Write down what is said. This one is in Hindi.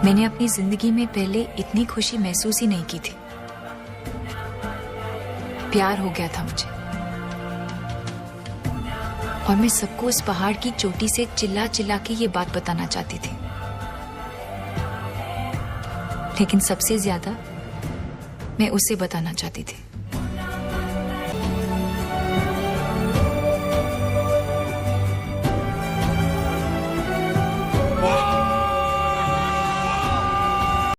मैंने अपनी जिंदगी में पहले इतनी खुशी महसूस ही नहीं की थी। प्यार हो गया था मुझे और मैं सबको उस पहाड़ की चोटी से चिल्ला चिल्ला के ये बात बताना चाहती थी, लेकिन सबसे ज्यादा मैं उसे बताना चाहती थी।